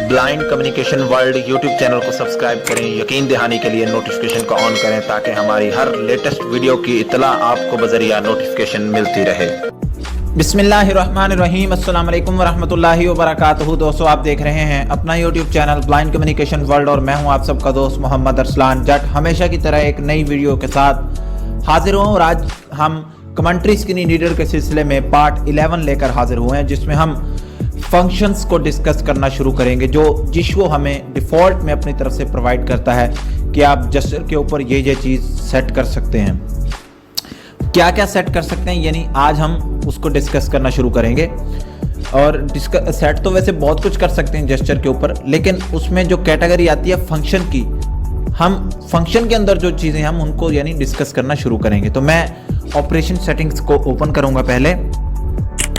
Blind communication world YouTube channel को subscribe करें। यकीन दहानी के लिए नोटिफिकेशन को ऑन करें ताकि हमारी हर लेटेस्ट वीडियो की इतला आपको बजरिया नोटिफिकेशन मिलती रहे। बिस्मिल्लाहिर्रहमानिर्रहीम, अस्सलाम वालेकुम वरहमतुल्लाहि वबरकातुहू। दोस्तों, आप देख रहे हैं अपना YouTube channel blind communication world और मैं हूं आप सबका दोस्त मोहम्मद अरसलान जट। हमेशा की तरह एक नई वीडियो के साथ हाजिर हूं और आज हम कमेंट्री स्क्रीन रीडर के सिलसिले में पार्ट 11 लेकर हाजिर हुए हैं, जिसमें हम फंक्शंस को डिस्कस करना शुरू करेंगे जो जिशो हमें डिफ़ॉल्ट में अपनी तरफ से प्रोवाइड करता है कि आप जेस्चर के ऊपर ये चीज़ सेट कर सकते हैं। क्या क्या सेट कर सकते हैं, यानी आज हम उसको डिस्कस करना शुरू करेंगे। और सेट तो वैसे बहुत कुछ कर सकते हैं जेस्चर के ऊपर, लेकिन उसमें जो कैटेगरी आती है फंक्शन की, हम फंक्शन के अंदर जो चीज़ें हम उनको यानी डिस्कस करना शुरू करेंगे। तो मैं ऑपरेशन सेटिंग्स को ओपन करूंगा पहले,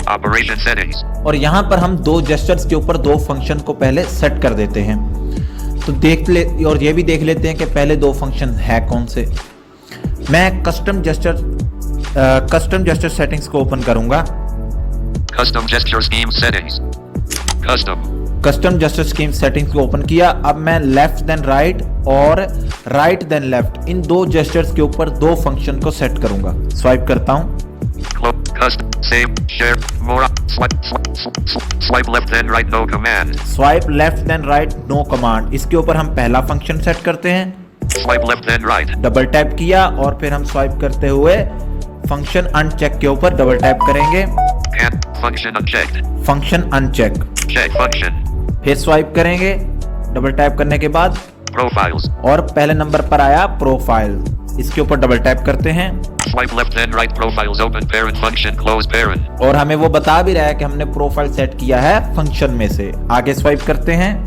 ऑपरेशन सेटिंग्स, और यहाँ पर हम दो जेस्चर्स के ऊपर दो फंक्शन को पहले सेट कर देते हैं। तो देख ले और ये भी देख लेते हैं कि पहले दो फंक्शन है कौन से। मैं कस्टम जेस्चर सेटिंग्स को ओपन करूंगा। Custom gesture scheme settings, custom gesture scheme settings को ओपन किया। अब मैं लेफ्ट देन राइट और राइट देन लेफ्ट इन दो जेस्चर्स के ऊपर दो फंक्शन को सेट करूंगा। स्वाइप करता हूं, swipe left then right no command, swipe left then right no command. इसके ऊपर हम पहला फंक्शन सेट करते हैं। Swipe left then right, double tap किया और फिर हम स्वाइप करते हुए फंक्शन अनचेक के ऊपर डबल टैप करेंगे। Function unchecked, function uncheck, check function, फिर स्वाइप करेंगे डबल टैप करने के बाद प्रोफाइल्स, और पहले नंबर पर आया प्रोफाइल, इसके ऊपर डबल टैप करते हैं। Swipe left then right profiles, open parent function, close parent, और हमें वो बता भी रहा है कि हमने प्रोफाइल सेट किया है फंक्शन में से। आगे स्वाइप करते हैं।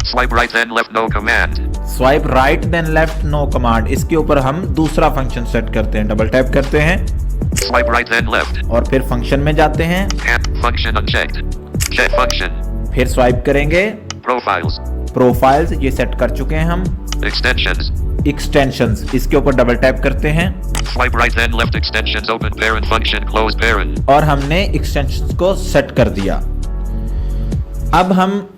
Swipe right then left no command, swipe right then left no command, इसके ऊपर हम दूसरा फंक्शन सेट करते हैं। डबल टैप करते हैं, स्वाइप राइट देन लेफ्ट, और फिर फंक्शन में जाते हैं। फंक्शन अनचेक्ड, चेक फंक्शन, फिर स्वाइप करेंगे प्रोफाइल्स, प्रोफाइल्स, ये सेट कर चुके हैं हम। एक्सटेंशंस, एक्सटेंशंस, इसके ऊपर डबल टैप करते हैं। Swipe right then left extensions, open parent function, close parent, और हमने एक्सटेंशंस को सेट कर दिया। अब हम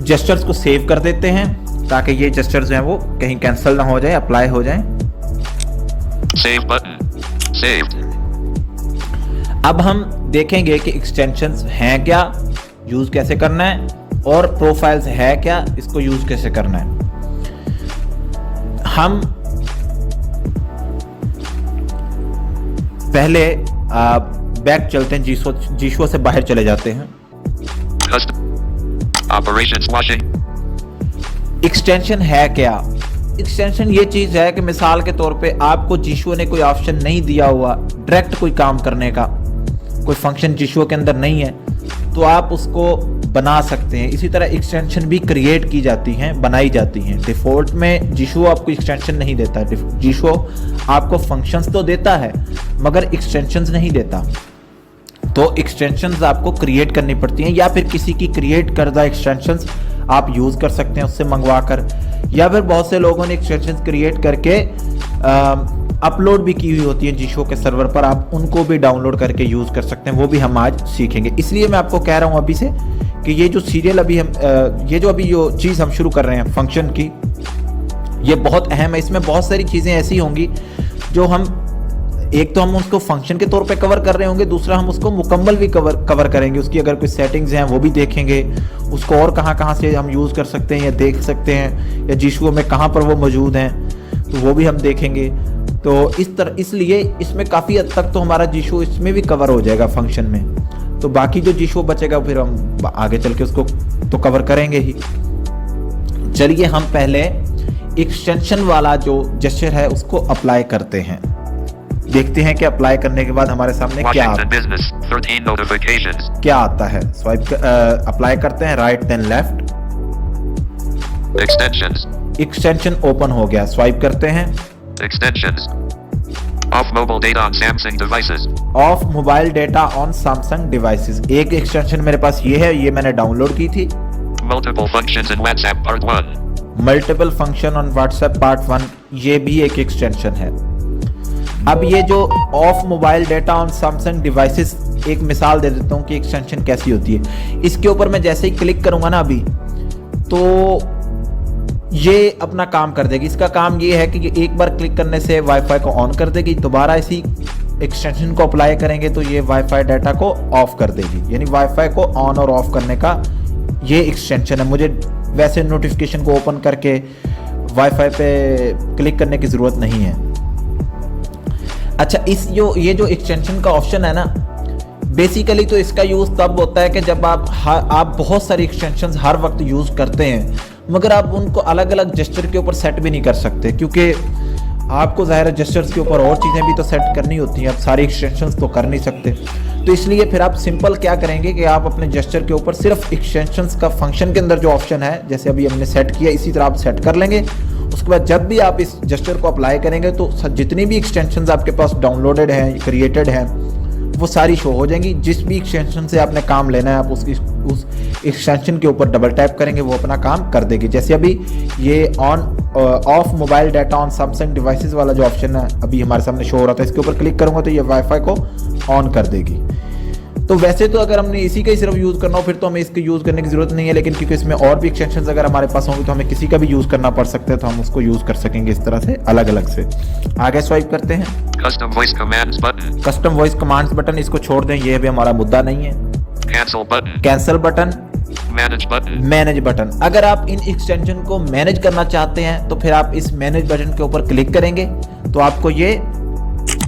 जेस्चर्स को सेव कर देते हैं ताकि ये जेस्चर्स हैं वो कहीं कैंसिल ना हो जाए, अप्लाई हो जाए। Save button, saved. अब हम देखेंगे कि एक्सटेंशंस हैं क्या, यूज कैसे करना है, और प्रोफाइल्स है क्या, इसको यूज कैसे करना है। हम पहले बैक चलते हैं, जीशो से बाहर चले जाते हैं। ऑपरेशंस वॉशिंग, एक्सटेंशन है क्या? एक्सटेंशन ये चीज है कि मिसाल के तौर पे आपको जीशो ने कोई ऑप्शन नहीं दिया हुआ डायरेक्ट कोई काम करने का, कोई फंक्शन जीशो के अंदर नहीं है, तो आप उसको बना सकते हैं। इसी तरह एक्सटेंशन भी क्रिएट की जाती हैं, बनाई जाती हैं। डिफ़ॉल्ट में जीशो आपको एक्सटेंशन नहीं देता, जीशो आपको फंक्शंस तो देता है मगर एक्सटेंशंस नहीं देता। तो एक्सटेंशंस आपको क्रिएट करनी पड़ती हैं, या फिर किसी की क्रिएट करदा एक्सटेंशंस आप यूज़ कर सकते हैं उससे मंगवा कर, या फिर बहुत से लोगों ने एक्सटेंशंस क्रिएट करके अपलोड भी की हुई होती है जीशो के सर्वर पर, आप उनको भी डाउनलोड करके यूज़ कर सकते हैं। वो भी हम आज सीखेंगे। इसलिए मैं आपको कह रहा हूँ अभी से कि ये जो सीरियल अभी हम जो चीज़ हम शुरू कर रहे हैं फंक्शन की, ये बहुत अहम है। इसमें बहुत सारी चीज़ें ऐसी होंगी जो हम एक तो हम उसको फंक्शन के तौर पे कवर कर रहे होंगे, दूसरा हम उसको मुकम्मल भी कवर करेंगे। उसकी अगर कोई सेटिंग्स हैं वो भी देखेंगे, उसको और कहाँ से हम यूज़ कर सकते हैं या देख सकते हैं, या जीशो में कहाँ पर वो मौजूद हैं, तो वो भी हम देखेंगे। तो इसलिए इसमें काफ़ी हद तक तो हमारा जीशो इसमें भी कवर हो जाएगा फंक्शन में। तो बाकी जो जीशो बचेगा फिर हम आगे चल के उसको तो कवर करेंगे ही। चलिए हम पहले एक्सटेंशन वाला जो जेस्चर है उसको अप्लाई करते हैं, देखते हैं कि अप्लाई करने के बाद हमारे सामने क्या आता है। स्वाइप अप्लाई करते हैं, right then left, extension open हो गया। स्वाइप करते हैं, extensions, off mobile data on Samsung devices, off mobile data on Samsung devices. एक एक्सटेंशन मेरे पास ये है, ये मैंने डाउनलोड की थी। Multiple functions in WhatsApp part 1, multiple function on WhatsApp part 1, ये भी एक एक्सटेंशन है। अब ये जो off mobile data on Samsung devices, एक मिसाल दे देता हूँ कि एक्सटेंशन कैसी होती है। इसके ऊपर मैं जैसे ही क्लिक करूंगा ना, अभी तो ये अपना काम कर देगी। इसका काम ये है कि ये एक बार क्लिक करने से वाईफाई को ऑन कर देगी, दोबारा इसी एक्सटेंशन को अप्लाई करेंगे तो ये वाईफाई डाटा को ऑफ कर देगी। यानी वाईफाई को ऑन और ऑफ करने का ये एक्सटेंशन है। मुझे वैसे नोटिफिकेशन को ओपन करके वाईफाई पे क्लिक करने की ज़रूरत नहीं है। अच्छा, ये जो एक्सटेंशन का ऑप्शन है ना, बेसिकली तो इसका यूज़ तब होता है कि जब आप बहुत सारी एक्सटेंशंस हर वक्त यूज़ करते हैं, मगर आप उनको अलग अलग जेस्चर के ऊपर सेट भी नहीं कर सकते, क्योंकि आपको ज़ाहिर है जेस्चर्स के ऊपर और चीज़ें भी तो सेट करनी होती हैं। आप सारी एक्सटेंशंस तो कर नहीं सकते, तो इसलिए फिर आप सिंपल क्या करेंगे कि आप अपने जेस्चर के ऊपर सिर्फ एक्सटेंशंस का फंक्शन के अंदर जो ऑप्शन है, जैसे अभी हमने सेट किया, इसी तरह आप सेट कर लेंगे। उसके बाद जब भी आप इस जेस्चर को अप्लाई करेंगे तो जितनी भी एक्सटेंशंस आपके पास डाउनलोडेड हैं, क्रिएटेड हैं, वो सारी शो हो जाएंगी। जिस भी एक्सटेंशन से आपने काम लेना है, आप उस एक्सटेंशन के ऊपर डबल टैप करेंगे, वो अपना काम कर देगी। जैसे अभी ये of mobile data on Samsung devices वाला जो ऑप्शन है अभी हमारे सामने शो हो रहा था, इसके ऊपर क्लिक करूंगा तो ये वाईफाई को ऑन कर देगी। तो वैसे तो अगर हमने इसी का ही सिर्फ यूज़ करना हो फिर तो हमें इसके यूज़ करने की ज़रूरत नहीं है, लेकिन क्योंकि इसमें और भी एक्सटेंशंस अगर हमारे पास होंगे तो हमें किसी का भी यूज़ करना पड़ सकता है, तो हम उसको यूज़ कर सकेंगे इस तरह से अलग अलग से। आगे स्वाइप करते हैं। Custom voice commands button. Custom voice commands button, इसको छोड़ दें, ये भी हमारा मुद्दा नहीं है। Cancel button. Cancel button, Manage button. Manage button. अगर आप इन एक्सटेंशन को मैनेज करना चाहते हैं तो फिर आप इस मैनेज बटन के ऊपर क्लिक करेंगे तो आपको ये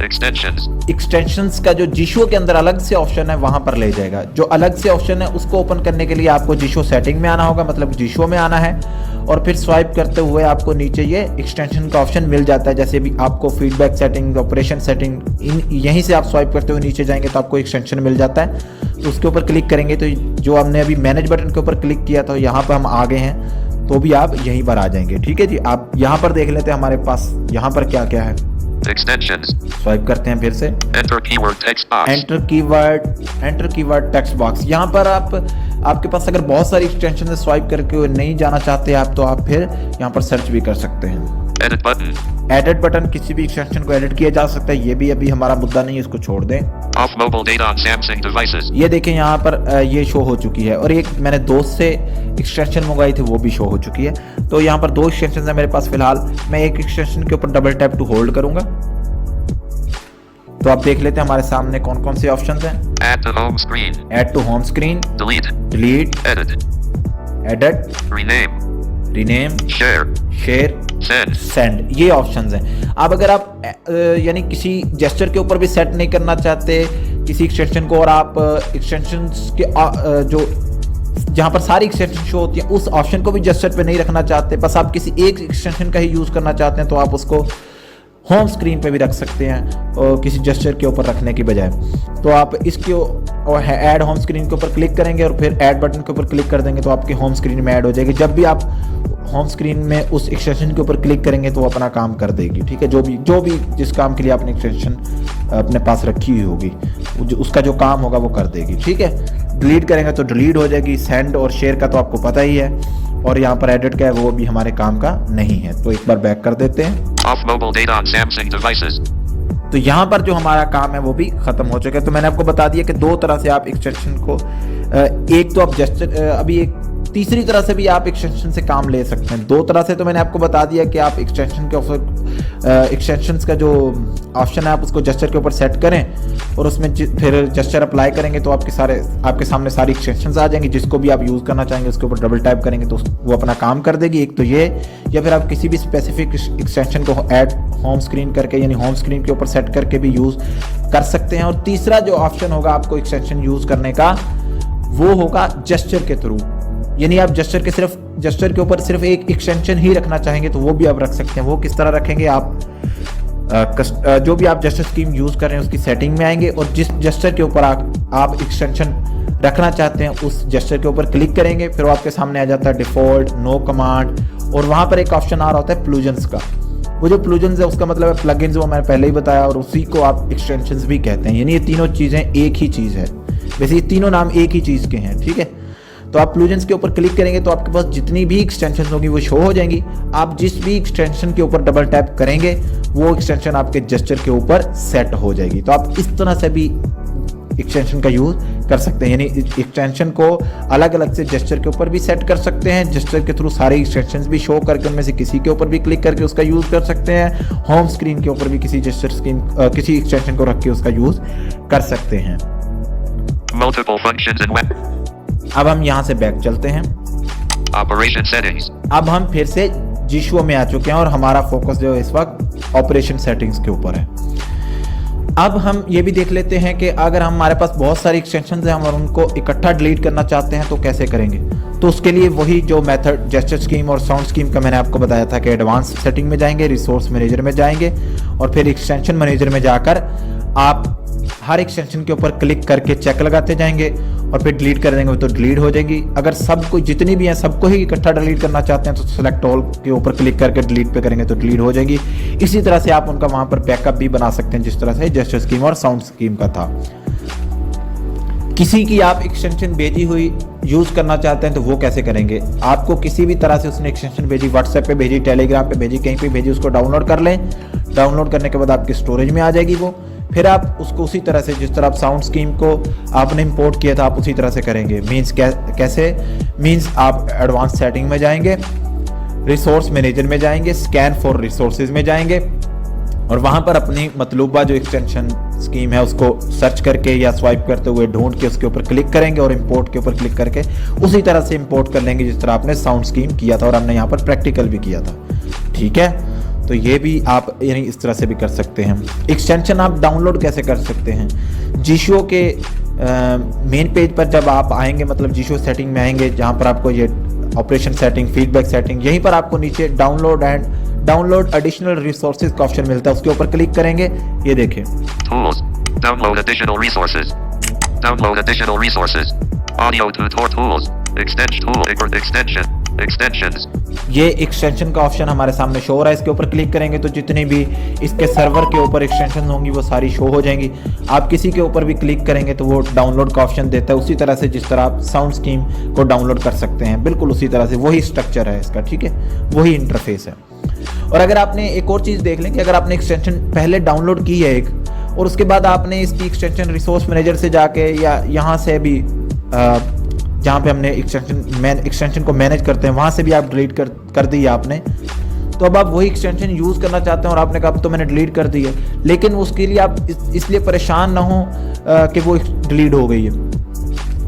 Extensions. एक्सटेंशंस का जो जीशो के अंदर अलग से ऑप्शन है वहां पर ले जाएगा। जो अलग से ऑप्शन है उसको ओपन करने के लिए आपको जीशो सेटिंग में आना होगा, मतलब जीशो में आना है, और फिर स्वाइप करते हुए आपको नीचे ये एक्सटेंशन का ऑप्शन मिल जाता है। जैसे भी आपको फीडबैक सेटिंग, ऑपरेशन सेटिंग, यहीं से आप स्वाइप करते हुए नीचे जाएंगे तो आपको एक्सटेंशन मिल जाता है। तो उसके ऊपर क्लिक करेंगे तो जो हमने अभी मैनेज बटन के ऊपर क्लिक किया था यहाँ पर हम आ गए हैं, तो भी आप यहीं पर आ जाएंगे। ठीक है जी, आप यहाँ पर देख लेते हैं हमारे पास यहाँ पर क्या क्या है। Extensions. स्वाइप करते हैं फिर से। Enter keyword text box. Enter keyword text box. यहाँ पर आपके पास अगर बहुत सारी एक्सटेंशन से स्वाइप करके नहीं जाना चाहते आप, तो आप फिर यहाँ पर सर्च भी कर सकते हैं। Edit button. एडिट बटन, किसी भी एक्सटेंशन को एडिट किया जा सकता है, ये भी अभी हमारा मुद्दा नहीं है, इसको छोड़ दें। Off mobile data on Samsung devices. ये देखें यहाँ पर ये शो हो चुकी है, और एक मैंने दोस्त से एक्सटेंशन मंगवाई थी वो भी शो हो चुकी है। तो यहाँ पर दो एक्सटेंशन है मेरे पास फिलहाल। मैं एक एक्सटेंशन के ऊपर डबल टैप टू होल्ड करूंगा तो आप देख लेते हैं हमारे सामने कौन कौन से ऑप्शन हैं। Add to home screen. Add to home screen, Delete. Delete, Edit. Edit, Rename. Rename, Share. Share, Send. Send, ये ऑप्शंस हैं। अब अगर आप यानी किसी जेस्चर के ऊपर भी सेट नहीं करना चाहते किसी एक्सटेंशन को, और आप एक्सटेंशंस के जो जहाँ पर सारी एक्सटेंशन शो होती है उस ऑप्शन को भी जेस्चर पे नहीं रखना चाहते, बस आप किसी एक एक्सटेंशन का ही यूज़ करना चाहते हैं, तो आप उसको होम स्क्रीन पे भी रख सकते हैं और किसी जेस्चर के ऊपर रखने की बजाय। तो आप इसके और ऐड होम स्क्रीन के ऊपर क्लिक करेंगे और फिर ऐड बटन के ऊपर क्लिक कर देंगे तो आपके होम स्क्रीन में ऐड हो जाएगी। जब भी आप होम स्क्रीन में उस एक्सटेंशन के ऊपर क्लिक करेंगे तो वो अपना काम कर देगी। ठीक है, जो भी जिस काम के लिए आपने एक्सटेंशन अपने पास रखी हुई होगी उसका जो काम होगा वो कर देगी। ठीक है, डिलीट करेंगे तो डिलीट हो जाएगी। सेंड और शेयर का तो आपको पता ही है, और यहाँ पर एडिट का है वो भी हमारे काम का नहीं है। तो एक बार बैक कर देते हैं। Off mobile data on Samsung devices. तो यहाँ पर जो हमारा काम है वो भी खत्म हो चुका है। तो मैंने आपको बता दिया कि दो तरह से आप एक्सटेंशन को, एक तो आप जेस्चर, अभी एक तीसरी तरह से भी आप एक्सटेंशन से काम ले सकते हैं। दो तरह से तो मैंने आपको बता दिया कि आप एक्सटेंशन के एक्सटेंशंस का जो ऑप्शन है आप उसको जेस्चर के ऊपर सेट करें और उसमें फिर जेस्चर अप्लाई करेंगे तो आपके सामने सारी एक्सटेंशंस आ जाएंगी। जिसको भी आप यूज़ करना चाहेंगे उसके ऊपर डबल टैप करेंगे तो वो अपना काम कर देगी। एक तो ये, या फिर आप किसी भी स्पेसिफिक एक्सटेंशन को ऐड होम स्क्रीन करके यानी होम स्क्रीन के ऊपर सेट करके भी यूज़ कर सकते हैं। और तीसरा जो ऑप्शन होगा आपको एक्सटेंशन यूज़ करने का वो होगा जेस्चर के थ्रू, यानी आप जेस्चर के ऊपर सिर्फ एक एक्सटेंशन ही रखना चाहेंगे तो वो भी आप रख सकते हैं। वो किस तरह रखेंगे, आप जो भी आप जेस्चर स्कीम यूज़ कर रहे हैं उसकी सेटिंग में आएंगे और जिस जेस्चर के ऊपर आप एक्सटेंशन रखना चाहते हैं उस जेस्चर के ऊपर क्लिक करेंगे। फिर वो आपके सामने आ जाता है डिफ़ॉल्ट, नो कमांड, और वहाँ पर एक ऑप्शन आ रहा होता है प्लूजन्स का। वो जो प्लूजन्स है उसका मतलब है प्लगइन्स, वो मैंने पहले ही बताया, और उसी को आप एक्सटेंशंस भी कहते हैं। यानी ये तीनों चीज़ें एक ही चीज़ है, वैसे ये तीनों नाम एक ही चीज़ के हैं। ठीक है, तो आप प्लूजन्स के ऊपर क्लिक करेंगे तो आपके पास जितनी भी एक्सटेंशन होगी वो शो हो जाएंगी। आप जिस भी एक्सटेंशन के ऊपर डबल टैप करेंगे वो एक्सटेंशन आपके जेस्चर के ऊपर सेट हो जाएगी। तो आप इस तरह से भी एक्सटेंशन का यूज़ कर सकते हैं। यानी एक्सटेंशन को अलग अलग से जेस्चर के ऊपर भी सेट कर सकते हैं, जेस्चर के थ्रू सारे एक्सटेंशन भी शो करके उनमें से किसी के ऊपर भी क्लिक करके उसका यूज़ कर सकते हैं। होम स्क्रीन के ऊपर भी किसी जेस्चर स्क्रीन किसी एक्सटेंशन को रख के उसका यूज़ कर सकते हैं। Multiple functions in web. अब हम यहाँ से बैक चलते हैं। Operation settings. अब हम फिर से जीशो में आ चुके हैं और हमारा फोकस जो है इस वक्त ऑपरेशन सेटिंग्स के ऊपर है। अब हम ये भी देख लेते हैं कि अगर हमारे पास बहुत सारी एक्सटेंशन हैं और उनको इकट्ठा डिलीट करना चाहते हैं तो कैसे करेंगे। तो उसके लिए वही जो मेथड जेस्चर स्कीम और साउंड स्कीम का मैंने आपको बताया था कि एडवांस सेटिंग में जाएंगे, रिसोर्स मैनेजर में जाएंगे और फिर एक्सटेंशन मैनेजर में जाकर आप हर एक्सटेंशन के ऊपर क्लिक करके चेक लगाते जाएंगे और फिर डिलीट कर देंगे तो डिलीट हो जाएगी। अगर सबको जितनी भी हैं सबको ही इकट्ठा डिलीट करना चाहते हैं तो सेलेक्ट ऑल के ऊपर क्लिक करके डिलीट पे करेंगे तो डिलीट हो जाएगी। इसी तरह से आप उनका वहां पर बैकअप भी बना सकते हैं जिस तरह से जेस्चर स्कीम और साउंड स्कीम का था। किसी की आप एक्सटेंशन भेजी हुई यूज़ करना चाहते हैं तो वो कैसे करेंगे। आपको किसी भी तरह से उसने एक्सटेंशन भेजी, व्हाट्सएप पे भेजी, टेलीग्राम पे भेजी, कहीं पे भेजी, उसको डाउनलोड कर लें। डाउनलोड करने के बाद आपकी स्टोरेज में आ जाएगी वो। फिर आप उसको उसी तरह से जिस तरह आप साउंड स्कीम को आपने इंपोर्ट किया था आप उसी तरह से करेंगे। मीन्स कैसे, मीन्स आप एडवांस सेटिंग में जाएंगे, रिसोर्स मैनेजर में जाएंगे, स्कैन फॉर रिसोर्सेज में जाएंगे और वहाँ पर अपनी मतलूबा जो एक्सटेंशन स्कीम है उसको सर्च करके या स्वाइप करते हुए ढूंढ के उसके ऊपर क्लिक करेंगे और इंपोर्ट के ऊपर क्लिक करके उसी तरह से इंपोर्ट कर लेंगे जिस तरह आपने साउंड स्कीम किया था और हमने यहाँ पर प्रैक्टिकल भी किया था। ठीक है, तो ये भी आप यानी इस तरह से भी कर सकते हैं। एक्सटेंशन आप डाउनलोड कैसे कर सकते हैं। जीशो के मेन पेज पर जब आप आएंगे, मतलब जीशो सेटिंग में आएंगे जहाँ पर आपको ये ऑपरेशन सेटिंग, फीडबैक सेटिंग, यहीं पर आपको नीचे डाउनलोड एडिशनल रिसोर्सेज का ऑप्शन मिलता है, उसके ऊपर क्लिक करेंगे। ये देखें, Tools. Download additional resources. Download additional resources. Audio tutor tools. Extensions. ये एक्सटेंशन का ऑप्शन हमारे सामने शो हो रहा है। इसके ऊपर क्लिक करेंगे तो जितनी भी इसके सर्वर के ऊपर एक्सटेंशन होंगी वो सारी शो हो जाएंगी। आप किसी के ऊपर भी क्लिक करेंगे तो वो डाउनलोड का ऑप्शन देता है, उसी तरह से जिस तरह आप साउंड स्कीम को डाउनलोड कर सकते हैं, बिल्कुल उसी तरह से वही स्ट्रक्चर है इसका। ठीक है, वही इंटरफेस है। और अगर आपने एक और चीज़ देख लें कि अगर आपने एक्सटेंशन पहले डाउनलोड की है एक और उसके बाद आपने इसकी एक्सटेंशन रिसोर्स मैनेजर से जाके या यहाँ से भी जहाँ पे हमने एक्सटेंशन को मैनेज करते हैं वहाँ से भी आप डिलीट कर दी आपने, तो अब आप वही एक्सटेंशन यूज़ करना चाहते हैं और आपने कहा अब तो मैंने डिलीट कर दी है, लेकिन उसके लिए आप इसलिए परेशान ना हो कि वो डिलीट हो गई है।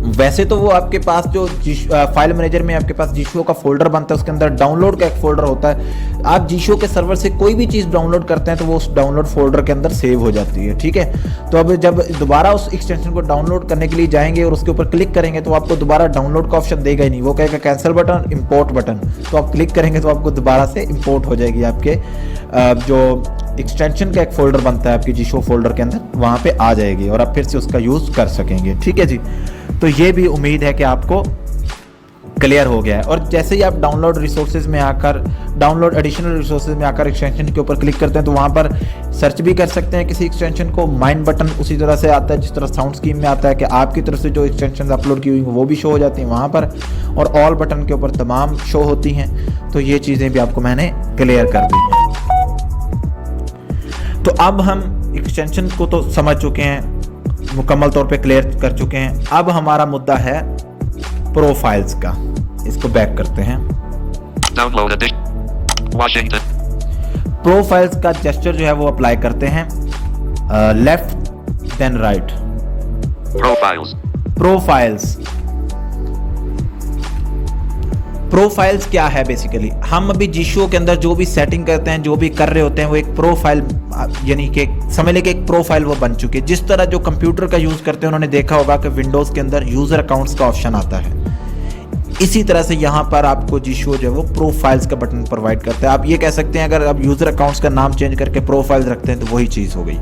वैसे तो वो आपके पास जो फाइल मैनेजर में आपके पास जीशो का फोल्डर बनता है, उसके अंदर डाउनलोड का एक फोल्डर होता है। आप जीशो के सर्वर से कोई भी चीज़ डाउनलोड करते हैं तो वो उस डाउनलोड फोल्डर के अंदर सेव हो जाती है। ठीक है, तो अब जब दोबारा उस एक्सटेंशन को डाउनलोड करने के लिए जाएंगे और उसके ऊपर क्लिक करेंगे तो आपको दोबारा डाउनलोड का ऑप्शन देगा ही नहीं, वो कहेगा कैंसिल बटन, इम्पोर्ट बटन। तो आप क्लिक करेंगे तो आपको दोबारा से इम्पोर्ट हो जाएगी आपके जो एक्सटेंशन का एक फोल्डर बनता है आपकी जीशो फोल्डर के अंदर, वहाँ पे आ जाएगी और आप फिर से उसका यूज़ कर सकेंगे। ठीक है जी, तो ये भी उम्मीद है कि आपको क्लियर हो गया है। और जैसे ही आप डाउनलोड रिसोर्सेज में आकर, डाउनलोड एडिशनल रिसोर्सेज में आकर एक्सटेंशन के ऊपर क्लिक करते हैं तो वहाँ पर सर्च भी कर सकते हैं किसी एक्सटेंशन को। माइंड बटन उसी तरह से आता है जिस तरह साउंड स्कीम में आता है कि आपकी तरफ से जो एक्सटेंशन अपलोड की हुई वो भी शो हो जाती हैं वहाँ पर, और ऑल बटन के ऊपर तमाम शो होती हैं। तो ये चीज़ें भी आपको मैंने क्लियर कर दी हैं। तो अब हम एक्सटेंशन को तो समझ चुके हैं, मुकम्मल तौर पे क्लियर कर चुके हैं। अब हमारा मुद्दा है प्रोफाइल्स का। इसको बैक करते हैं। Washington. प्रोफाइल्स का जेस्चर जो है वो अप्लाई करते हैं लेफ्ट देन राइट। प्रोफाइल्स क्या है बेसिकली, हम अभी जीशो के अंदर जो भी सेटिंग करते हैं, जो भी कर रहे होते हैं, वो एक प्रोफाइल यानी कि समझ लें कि एक प्रोफाइल वो बन चुकी है। जिस तरह जो कंप्यूटर का यूज़ करते हैं उन्होंने देखा होगा कि विंडोज़ के अंदर यूज़र अकाउंट्स का ऑप्शन आता है, इसी तरह से यहाँ पर आपको जीशो जो है वो प्रोफाइल्स का बटन प्रोवाइड करता है। आप ये कह सकते हैं अगर आप यूज़र अकाउंट्स का नाम चेंज करके प्रोफाइल्स रखते हैं तो वही चीज़ हो गई।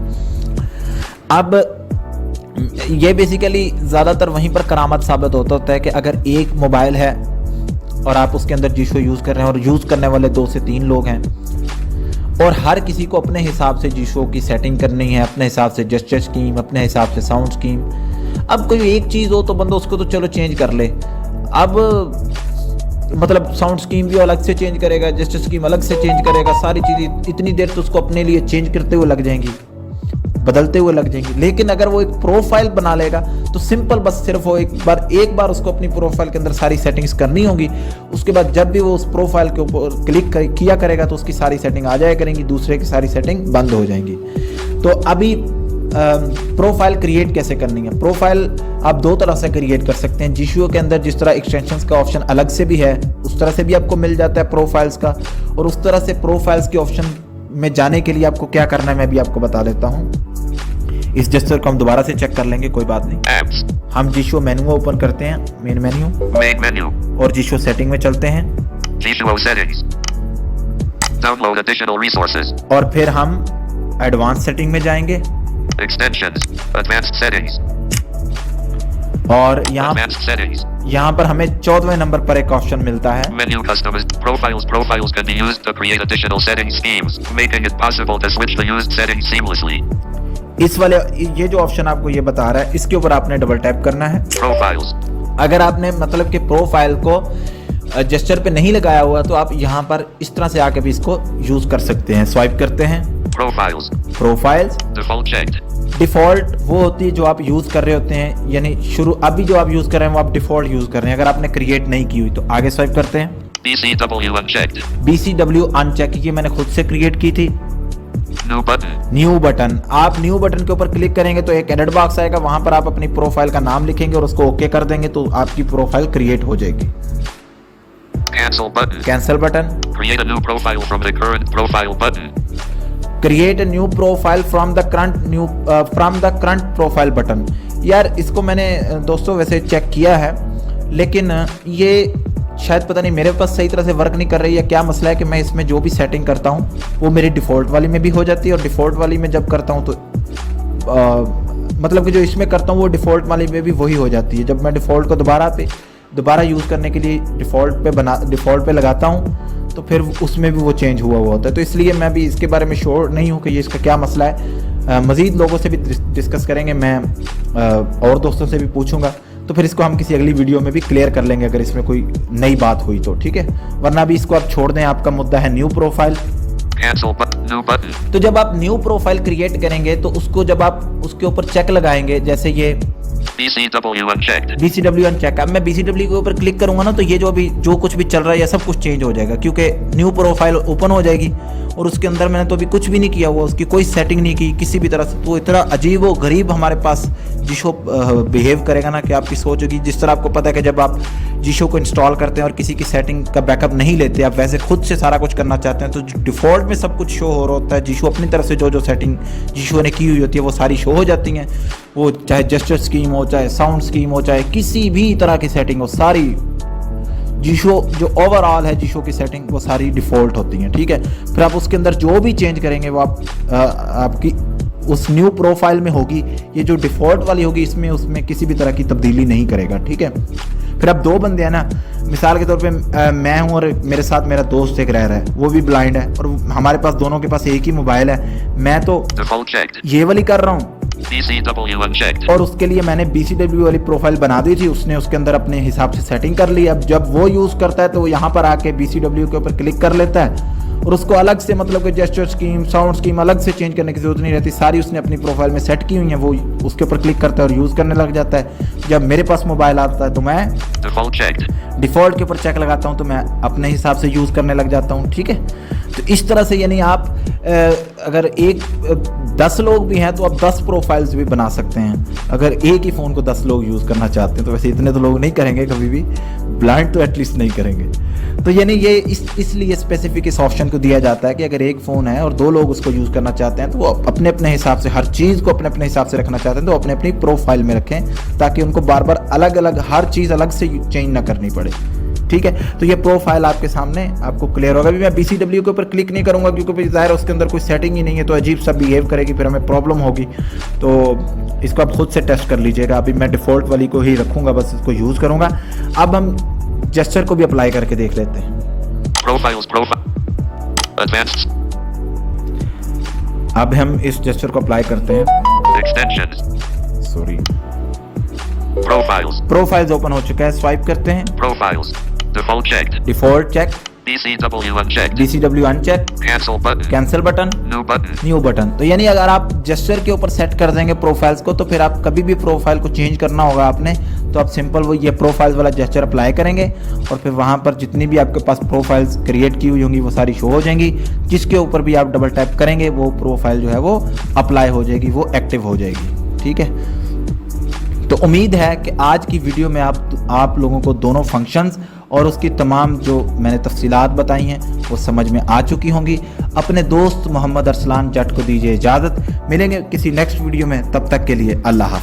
अब ये बेसिकली ज़्यादातर वहीं पर करामत साबित होता है कि अगर एक मोबाइल है और आप उसके अंदर जीशो यूज़ कर रहे हैं और यूज़ करने वाले 2 से 3 लोग हैं और हर किसी को अपने हिसाब से जीशो की सेटिंग करनी है, अपने हिसाब से जेस्चर स्कीम, अपने हिसाब से साउंड स्कीम। अब कोई एक चीज़ हो तो बंदा उसको तो चलो चेंज कर ले, अब मतलब साउंड स्कीम भी अलग से चेंज करेगा, जेस्चर स्कीम अलग से चेंज करेगा, सारी चीज़ें इतनी देर तो उसको अपने लिए चेंज करते हुए लग जाएंगी। बदलते हुए लग जाएंगी। लेकिन अगर वो एक प्रोफाइल बना लेगा तो सिंपल बस सिर्फ वो एक बार उसको अपनी प्रोफाइल के अंदर सारी सेटिंग्स करनी होगी। उसके बाद जब भी वो उस प्रोफाइल के ऊपर किया करेगा तो उसकी सारी सेटिंग आ जाया करेंगी, दूसरे की सारी सेटिंग बंद हो जाएंगी। तो अभी प्रोफाइल क्रिएट कैसे करनी है? प्रोफाइल आप दो तरह से क्रिएट कर सकते हैं। जिशो के अंदर जिस तरह एक्सटेंशंस का ऑप्शन अलग से भी है, उस तरह से भी आपको मिल जाता है प्रोफाइल्स का। और उस तरह से प्रोफाइल्स के ऑप्शन में जाने के लिए आपको क्या करना है मैं भी आपको बता देता हूँ। इस जेस्चर को हम दोबारा से चेक कर लेंगे, कोई बात नहीं। Apps. हम जिशो मेन्यू ओपन करते हैं, मेन मेन्यू, Main menu. और जिशो सेटिंग में चलते हैं Jishuo settings. Download additional resources. और फिर हम एडवांस सेटिंग में जाएंगे Extensions. Advanced settings. और यहाँ Advanced settings. पर हमें 14वें नंबर पर एक ऑप्शन मिलता है Menu customized profiles. Profiles can be used to create additional setting schemes, making it possible to switch the used settings seamlessly. इस वाले ये जो ऑप्शन आपको ये बता रहा है, इसके ऊपर आपने डबल टैप करना है। Profiles. अगर आपने मतलब कि प्रोफाइल को जेस्चर पे नहीं लगाया हुआ तो आप यहाँ पर इस तरह से आके भी इसको यूज कर सकते हैं। स्वाइप करते हैं, Profiles. Profiles, Default checked. Default वो होती है जो आप यूज कर रहे होते हैं, यानी शुरू अभी जो आप यूज कर रहे हैं वो आप डिफॉल्ट यूज कर रहे हैं। अगर आपने क्रिएट नहीं की हुई तो आगे स्वाइप करते हैं। BCW unchecked. BCW अनचेक, ये मैंने खुद से क्रिएट की थी। New button. न्यू बटन, आप न्यू बटन के ऊपर क्लिक करेंगे तो एक एडिट बॉक्स आएगा, वहां पर आप अपनी प्रोफाइल का नाम लिखेंगे और उसको ओके कर देंगे तो आपकी प्रोफाइल क्रिएट हो जाएगी। Cancel button. Cancel button, Create a new profile from the current profile button. Create a new profile from the current profile button. यार इसको मैंने दोस्तों वैसे चेक किया है, लेकिन ये शायद पता नहीं मेरे पास सही तरह से वर्क नहीं कर रही है। क्या मसला है कि मैं इसमें जो भी सेटिंग करता हूँ वो मेरी डिफ़ॉल्ट वाली में भी हो जाती है, और डिफ़ॉल्ट वाली में जब करता हूँ तो मतलब कि जो इसमें करता हूँ वो डिफ़ॉल्ट वाली में भी वही हो जाती है। जब मैं डिफ़ॉल्ट को दोबारा यूज़ करने के लिए डिफ़ॉल्ट पे लगाता हूँ तो फिर उसमें भी वो चेंज हुआ होता है। तो इसलिए मैं भी इसके बारे में श्योर नहीं हूँ कि ये इसका क्या मसला है। मज़ीद लोगों से भी डिस्कस करेंगे, मैं और दोस्तों से भी पूछूंगा, तो फिर इसको हम किसी अगली वीडियो में भी क्लियर कर लेंगे अगर इसमें कोई नई बात हुई तो, ठीक है। वरना भी इसको आप छोड़ दें, आपका मुद्दा है new profile. Cancel button. New button. तो जब आप न्यू प्रोफाइल क्रिएट करेंगे तो उसको जब आप उसके ऊपर चेक लगाएंगे, जैसे ये BCW unchecked. BCW अनचेक, अब मैं BCW के ऊपर क्लिक करूंगा ना तो ये जो कुछ भी चल रहा है ये सब कुछ चेंज हो जाएगा, क्योंकि न्यू प्रोफाइल ओपन हो जाएगी और उसके अंदर मैंने तो अभी कुछ भी नहीं किया हुआ, उसकी कोई सेटिंग नहीं की किसी भी तरह से। तो इतना अजीब व गरीब हमारे पास जिशो बिहेव करेगा ना कि आपकी सोच होगी। जिस तरह आपको पता है कि जब आप जिशो को इंस्टॉल करते हैं और किसी की सेटिंग का बैकअप नहीं लेते, आप वैसे खुद से सारा कुछ करना चाहते हैं, तो डिफ़ॉल्ट में सब कुछ शो हो रहा होता है। जिशो अपनी तरफ से जो सेटिंग जिशो ने की हुई होती है वो सारी शो हो जाती हैं। वो चाहे जेस्चर स्कीम हो, चाहे साउंड स्कीम हो, चाहे किसी भी तरह की सेटिंग हो, सारी जिशो जो ओवरऑल है जिशो की सेटिंग वो सारी डिफ़ॉल्ट होती हैं, ठीक है। फिर आप उसके अंदर जो भी चेंज करेंगे वो आपकी उस न्यू प्रोफाइल में होगी। ये जो डिफ़ॉल्ट वाली होगी उसमें किसी भी तरह की तब्दीली नहीं करेगा, ठीक है। फिर अब दो बंदे हैं ना, मिसाल के तौर पे मैं हूँ और मेरे साथ मेरा दोस्त एक रह रहा है, वो भी ब्लाइंड है और हमारे पास दोनों के पास एक ही मोबाइल है। मैं तो Default checked. ये वाली कर रहा हूँ BCW unchecked. और उसके लिए मैंने BCW वाली प्रोफाइल बना दी थी, उसने उसके अंदर अपने हिसाब से सेटिंग कर ली। अब जब वो यूज़ करता है तो वो यहाँ पर आके BCW के ऊपर क्लिक कर लेता है और उसको अलग से मतलब कि जेस्चर स्कीम, साउंड स्कीम अलग से चेंज करने की जरूरत नहीं रहती, सारी उसने अपनी प्रोफाइल में सेट की हुई है। वो उसके ऊपर क्लिक करता है और यूज़ करने लग जाता है। जब मेरे पास मोबाइल आता है तो मैं Default checked. डिफ़ॉल्ट के ऊपर चेक लगाता हूँ तो मैं अपने हिसाब से यूज़ करने लग जाता हूँ, ठीक है। तो इस तरह से यानी आप अगर 10 लोग भी हैं तो आप 10 प्रोफाइल्स भी बना सकते हैं। अगर एक ही फ़ोन को 10 लोग यूज़ करना चाहते हैं तो वैसे इतने तो लोग नहीं करेंगे कभी भी, ब्लाइंड तो एटलीस्ट नहीं करेंगे। तो यानी ये इसलिए स्पेसिफिक इस ऑप्शन को दिया जाता है कि अगर एक फ़ोन है और 2 लोग उसको यूज़ करना चाहते हैं तो वो अपने अपने हिसाब से हर चीज़ को अपने हिसाब से रखना चाहते हैं तो अपने अपनी प्रोफाइल में रखें, ताकि उनको बार बार अलग अलग हर चीज़ अलग से चेंज ना करनी पड़े, ठीक है। तो ये प्रोफाइल आपके सामने आपको क्लियर होगा। अभी मैं BCW के ऊपर क्लिक नहीं करूंगा क्योंकि ज़ाहिर है उसके अंदर कोई सेटिंग ही नहीं है, तो अजीब सा बिहेव करेगी, फिर हमें प्रॉब्लम होगी। तो इसको आप खुद से टेस्ट कर लीजिएगा। अभी मैं डिफ़ॉल्ट वाली को ही रखूंगा, बस इसको यूज़ करूंगा। अब हम जेस्चर को भी अप्लाई करके देख लेते हैं। Profiles. Advanced. अब हम इस जेस्चर को अप्लाई करते हैं। Extensions. Sorry, Profiles. Profiles open हो चुका है, स्वाइप करते हैं। Profiles. Default checked. Default check, DCW unchecked. DCW uncheck, Cancel button. Cancel button, New button. New button. तो यानी अगर आप जेस्चर के ऊपर सेट कर देंगे प्रोफाइल्स को, तो फिर आप कभी भी प्रोफाइल को चेंज करना होगा आपने, तो आप सिंपल वो ये प्रोफाइल्स वाला जेस्चर अप्लाई करेंगे और फिर वहाँ पर जितनी भी आपके पास प्रोफाइल्स क्रिएट की हुई होंगी वो सारी शो हो जाएंगी। जिसके ऊपर भी आप डबल टैप करेंगे वो प्रोफाइल जो है वो अप्लाई हो जाएगी, वो एक्टिव हो जाएगी। ठीक है, तो उम्मीद है कि आज की वीडियो में आप लोगों को दोनों फंक्शंस और उसकी तमाम जो मैंने तफसीलात बताई हैं वो समझ में आ चुकी होंगी। अपने दोस्त मोहम्मद अरसलान जट को दीजिए इजाज़त, मिलेंगे किसी नेक्स्ट वीडियो में, तब तक के लिए अल्लाह हाफ़िज़।